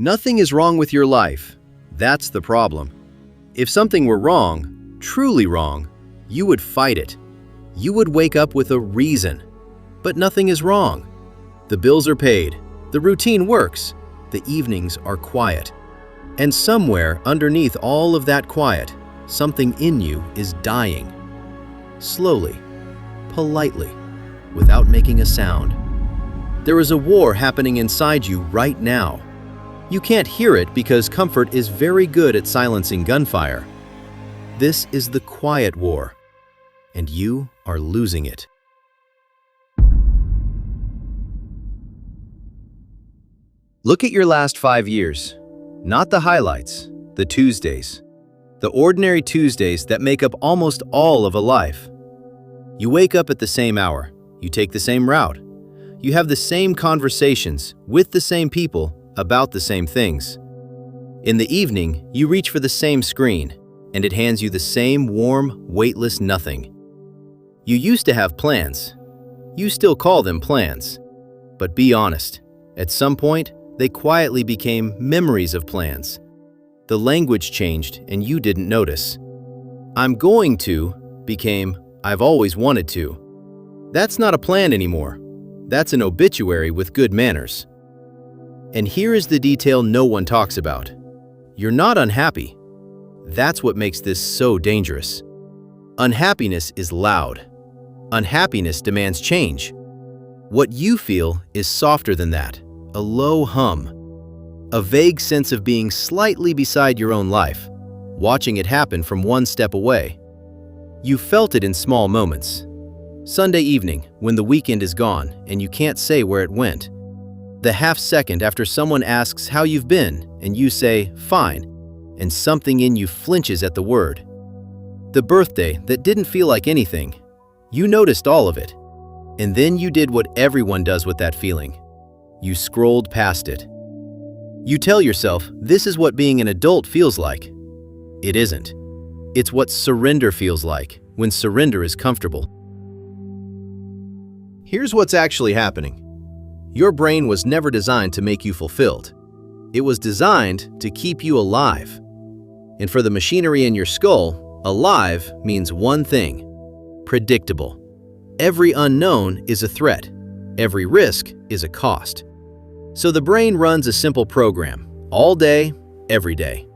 Nothing is wrong with your life. That's the problem. If something were wrong, truly wrong, you would fight it. You would wake up with a reason. But nothing is wrong. The bills are paid. The routine works. The evenings are quiet. And somewhere underneath all of that quiet, something in you is dying. Slowly, politely, without making a sound. There is a war happening inside you right now. You can't hear it because comfort is very good at silencing gunfire. This is the quiet war, and you are losing it. Look at your last 5 years. Not the highlights, the Tuesdays. The ordinary Tuesdays that make up almost all of a life. You wake up at the same hour. You take the same route. You have the same conversations with the same people about the same things. In the evening, you reach for the same screen, and it hands you the same warm, weightless nothing. You used to have plans. You still call them plans. But be honest, at some point, they quietly became memories of plans. The language changed and you didn't notice. I'm going to became I've always wanted to. That's not a plan anymore. That's an obituary with good manners. And here is the detail no one talks about. You're not unhappy. That's what makes this so dangerous. Unhappiness is loud. Unhappiness demands change. What you feel is softer than that, a low hum. A vague sense of being slightly beside your own life, watching it happen from one step away. You felt it in small moments. Sunday evening, when the weekend is gone and you can't say where it went. The half second after someone asks how you've been and you say, fine, and something in you flinches at the word. The birthday that didn't feel like anything. You noticed all of it. And then you did what everyone does with that feeling. You scrolled past it. You tell yourself this is what being an adult feels like. It isn't. It's what surrender feels like when surrender is comfortable. Here's what's actually happening. Your brain was never designed to make you fulfilled. It was designed to keep you alive. And for the machinery in your skull, alive means one thing: predictable. Every unknown is a threat. Every risk is a cost. So the brain runs a simple program, all day, every day.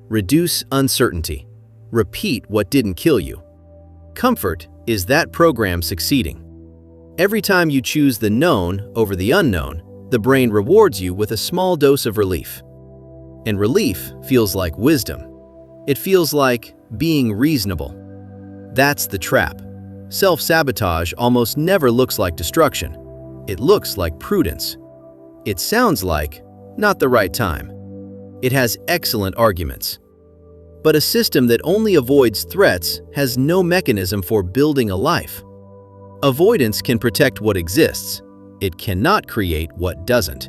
Reduce uncertainty. Repeat what didn't kill you. Comfort is that program succeeding. Every time you choose the known over the unknown, the brain rewards you with a small dose of relief. And relief feels like wisdom. It feels like being reasonable. That's the trap. Self-sabotage almost never looks like destruction. It looks like prudence. It sounds like not the right time. It has excellent arguments. But a system that only avoids threats has no mechanism for building a life. Avoidance can protect what exists. It cannot create what doesn't.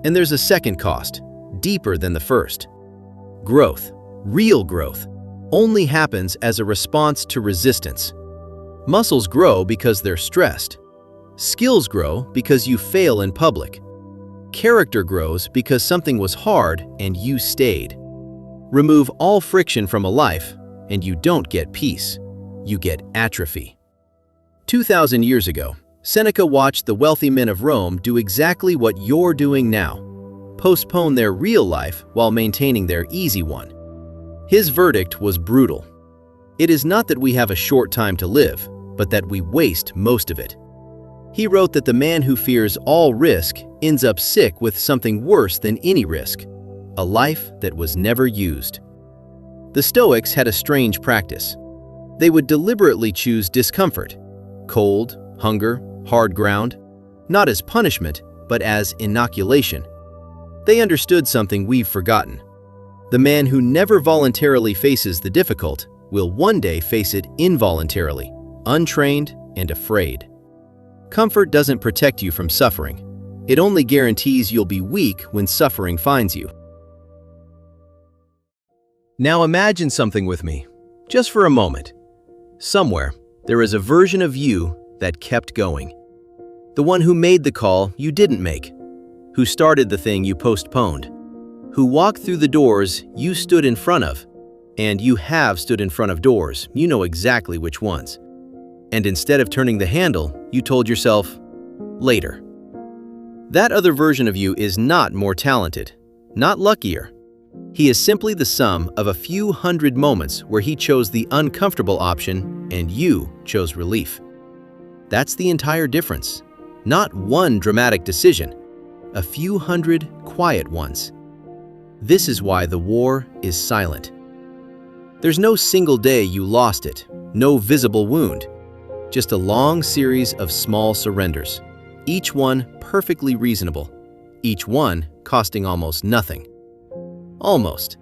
And there's a second cost, deeper than the first. Growth, real growth, only happens as a response to resistance. Muscles grow because they're stressed. Skills grow because you fail in public. Character grows because something was hard and you stayed. Remove all friction from a life, and you don't get peace. You get atrophy. 2,000 years ago, Seneca watched the wealthy men of Rome do exactly what you're doing now: postpone their real life while maintaining their easy one. His verdict was brutal. It is not that we have a short time to live, but that we waste most of it. He wrote that the man who fears all risk ends up sick with something worse than any risk: a life that was never used. The Stoics had a strange practice. They would deliberately choose discomfort, cold, hunger, hard ground, not as punishment, but as inoculation. They understood something we've forgotten. The man who never voluntarily faces the difficult will one day face it involuntarily, untrained and afraid. Comfort doesn't protect you from suffering. It only guarantees you'll be weak when suffering finds you. Now imagine something with me, just for a moment. Somewhere, there is a version of you that kept going. The one who made the call you didn't make, who started the thing you postponed, who walked through the doors you stood in front of. And you have stood in front of doors, you know exactly which ones. And instead of turning the handle, you told yourself, later. That other version of you is not more talented, not luckier. He is simply the sum of a few hundred moments where he chose the uncomfortable option and you chose relief. That's the entire difference. Not one dramatic decision, a few hundred quiet ones. This is why the war is silent. There's no single day you lost it, no visible wound, just a long series of small surrenders, each one perfectly reasonable, each one costing almost nothing. Almost.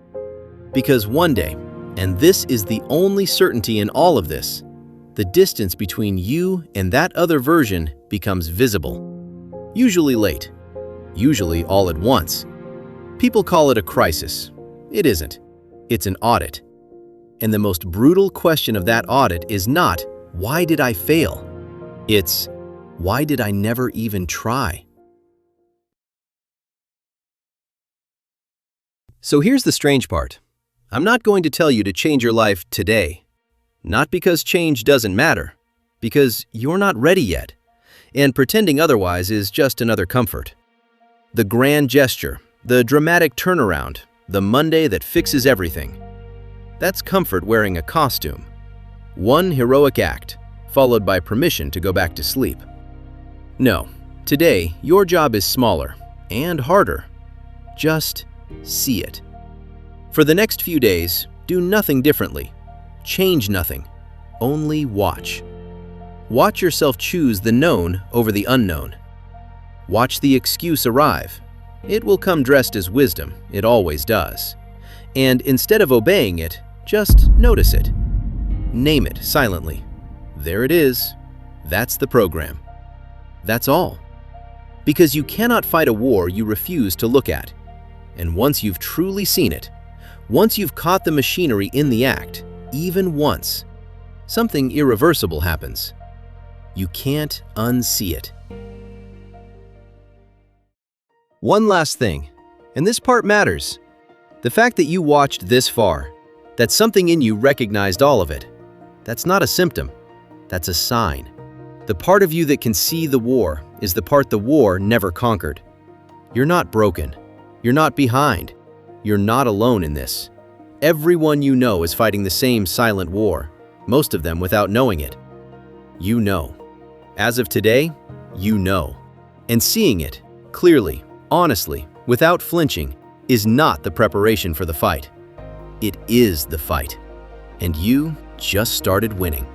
Because one day, and this is the only certainty in all of this, the distance between you and that other version becomes visible. Usually late. Usually all at once. People call it a crisis. It isn't. It's an audit. And the most brutal question of that audit is not, why did I fail? It's, why did I never even try? So here's the strange part. I'm not going to tell you to change your life today. Not because change doesn't matter, because you're not ready yet. And pretending otherwise is just another comfort. The grand gesture, the dramatic turnaround, the Monday that fixes everything. That's comfort wearing a costume. One heroic act, followed by permission to go back to sleep. No, today your job is smaller and harder. Just see it. For the next few days, do nothing differently. Change nothing. Only watch. Watch yourself choose the known over the unknown. Watch the excuse arrive. It will come dressed as wisdom, it always does. And instead of obeying it, just notice it. Name it silently. There it is. That's the program. That's all. Because you cannot fight a war you refuse to look at. And once you've truly seen it, once you've caught the machinery in the act, even once, something irreversible happens. You can't unsee it. One last thing, and this part matters. The fact that you watched this far, that something in you recognized all of it, that's not a symptom, that's a sign. The part of you that can see the war is the part the war never conquered. You're not broken. You're not behind. You're not alone in this. Everyone you know is fighting the same silent war, most of them without knowing it. You know. As of today, you know. And seeing it, clearly, honestly, without flinching, is not the preparation for the fight. It is the fight. And you just started winning.